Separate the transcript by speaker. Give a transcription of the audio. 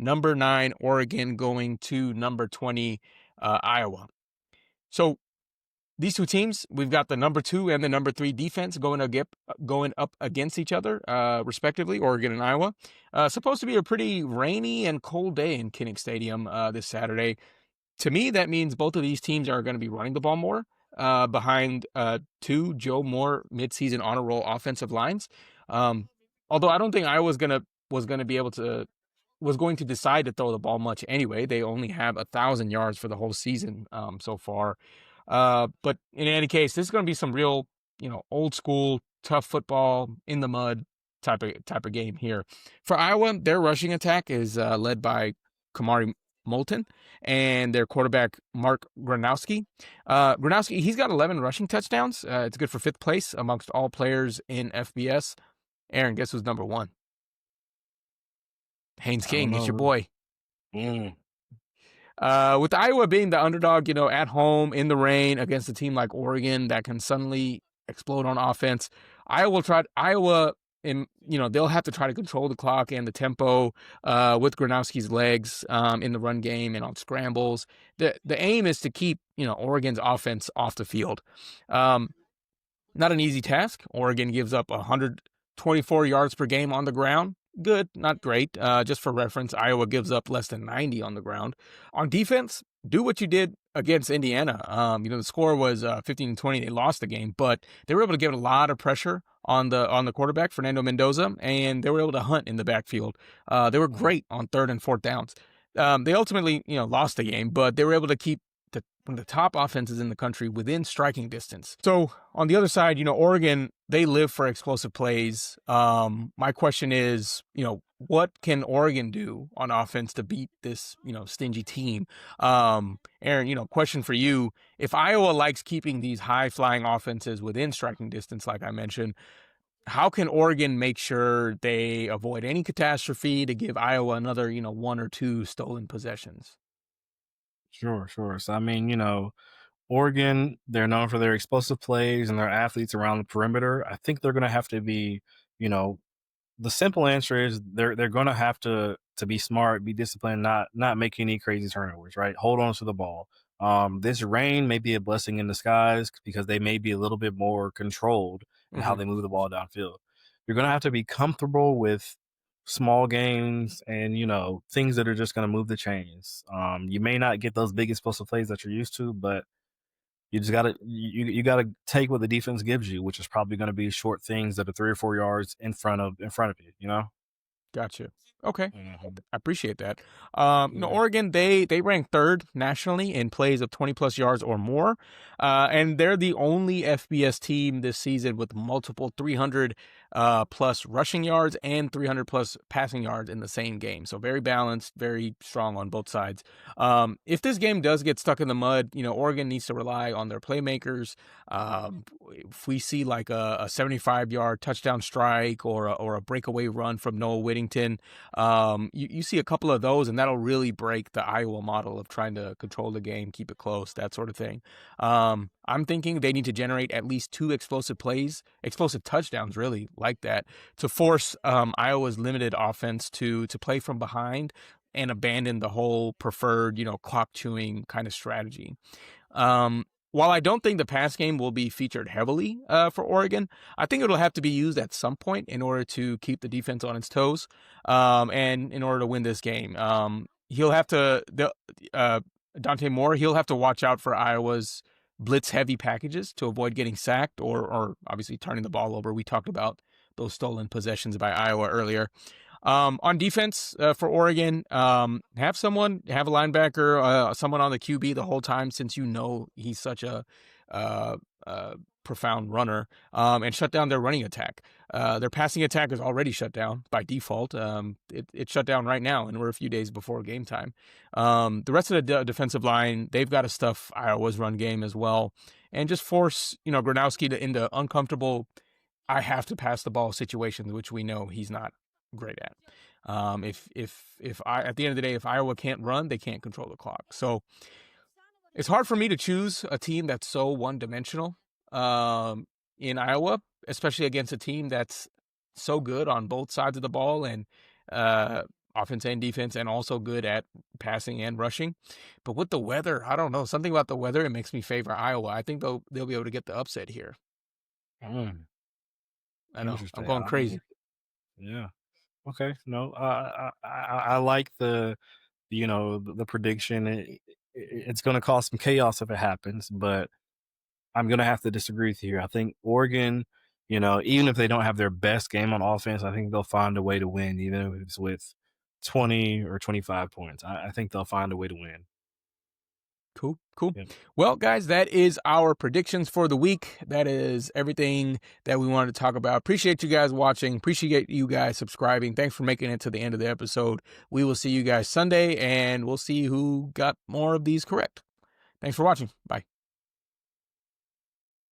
Speaker 1: number 9 Oregon going to number 20 Iowa. So these two teams, we've got the number 2 and the number 3 defense going up against each other, respectively, Oregon and Iowa. Supposed to be a pretty rainy and cold day in Kinnick Stadium this Saturday. To me, that means both of these teams are going to be running the ball more behind two Joe Moore midseason honor roll offensive lines. Um, Although I don't think Iowa was going to be able to was going to decide to throw the ball much anyway. They only have 1,000 yards for the whole season so far. But in any case, this is going to be some real, old school tough football in the mud type of game here. For Iowa, their rushing attack is led by Kamari Moulton and their quarterback Mark Gronowski. Gronowski, he's got 11 rushing touchdowns. It's good for 5th place amongst all players in FBS. Aaron, guess who's number 1? Haynes
Speaker 2: I don't
Speaker 1: King, it's your
Speaker 2: know.
Speaker 1: boy.
Speaker 2: Mm.
Speaker 1: With Iowa being the underdog, at home in the rain against a team like Oregon that can suddenly explode on offense, they'll have to try to control the clock and the tempo with Gronowski's legs in the run game and on scrambles. The aim is to keep Oregon's offense off the field. Not an easy task. Oregon gives up 124 yards per game on the ground. Good, not great. Just for reference, Iowa gives up less than 90 on the ground. On defense, do what you did against Indiana. The score was 15-20. They lost the game, but they were able to give a lot of pressure on the quarterback, Fernando Mendoza, and they were able to hunt in the backfield. They were great on 3rd and 4th downs. They ultimately, lost the game, but they were able to keep one of the top offenses in the country within striking distance. So on the other side, Oregon, they live for explosive plays. My question is, what can Oregon do on offense to beat this, stingy team? Aaron, question for you. If Iowa likes keeping these high flying offenses within striking distance, like I mentioned, how can Oregon make sure they avoid any catastrophe to give Iowa another, 1 or 2 stolen possessions?
Speaker 2: Sure, sure. So, I mean, Oregon, they're known for their explosive plays and their athletes around the perimeter. I think they're going to have to be, you know, the simple answer is they're going to have to be smart, be disciplined, not make any crazy turnovers, right? Hold on to the ball. This rain may be a blessing in disguise because they may be a little bit more controlled in how
Speaker 1: Mm-hmm.
Speaker 2: they move the ball downfield. You're going to have to be comfortable with small games and things that are just going to move the chains. You may not get those big explosive plays that you're used to, but you just you gotta take what the defense gives you, which is probably going to be short things that are 3 or 4 yards in front of you.
Speaker 1: Gotcha. Okay.
Speaker 2: Mhm.
Speaker 1: I appreciate that.
Speaker 2: Yeah.
Speaker 1: Oregon, they rank 3rd nationally in plays of 20 plus yards or more. And they're the only FBS team this season with multiple 300 plus rushing yards and 300 plus passing yards in the same game. So very balanced, very strong on both sides. If this game does get stuck in the mud, Oregon needs to rely on their playmakers. If we see like a 75-yard touchdown strike or a breakaway run from Noah Whittington, you see a couple of those, and that'll really break the Iowa model of trying to control the game, keep it close, that sort of thing. I'm thinking they need to generate at least 2 explosive plays, explosive touchdowns, really, like that, to force Iowa's limited offense to play from behind and abandon the whole preferred, clock chewing kind of strategy. While I don't think the pass game will be featured heavily for Oregon, I think it'll have to be used at some point in order to keep the defense on its toes and in order to win this game. He'll have to, Dante Moore, he'll have to watch out for Iowa's blitz heavy packages to avoid getting sacked or obviously turning the ball over. We talked about those stolen possessions by Iowa earlier. On defense for Oregon, have a linebacker, someone on the QB the whole time since he's such a profound runner, and shut down their running attack. Their passing attack is already shut down by default. It's shut down right now, and we're a few days before game time. The rest of the defensive line, they've got to stuff Iowa's run game as well, and just force Gronowski into uncomfortable, I have to pass the ball situations, which we know he's not great at. At the end of the day, if Iowa can't run, they can't control the clock. So it's hard for me to choose a team that's so one-dimensional in Iowa, especially against a team that's so good on both sides of the ball and offense and defense, and also good at passing and rushing. But with the weather, I don't know. Something about the weather, it makes me favor Iowa. I think they'll be able to get the upset here.
Speaker 2: Mm,
Speaker 1: I know. I'm
Speaker 2: interesting.
Speaker 1: going
Speaker 2: I mean,
Speaker 1: crazy.
Speaker 2: yeah. Okay. No, I like the prediction. It's going to cause some chaos if it happens, but I'm going to have to disagree with you here. I think Oregon, even if they don't have their best game on offense, I think they'll find a way to win, even if it's with 20 or 25 points. I think they'll find a way to win.
Speaker 1: Cool, cool.
Speaker 2: Yep.
Speaker 1: Well, guys, that is our predictions for the week. That is everything that we wanted to talk about. Appreciate you guys watching. Appreciate you guys subscribing. Thanks for making it to the end of the episode. We will see you guys Sunday, and we'll see who got more of these correct. Thanks for watching. Bye.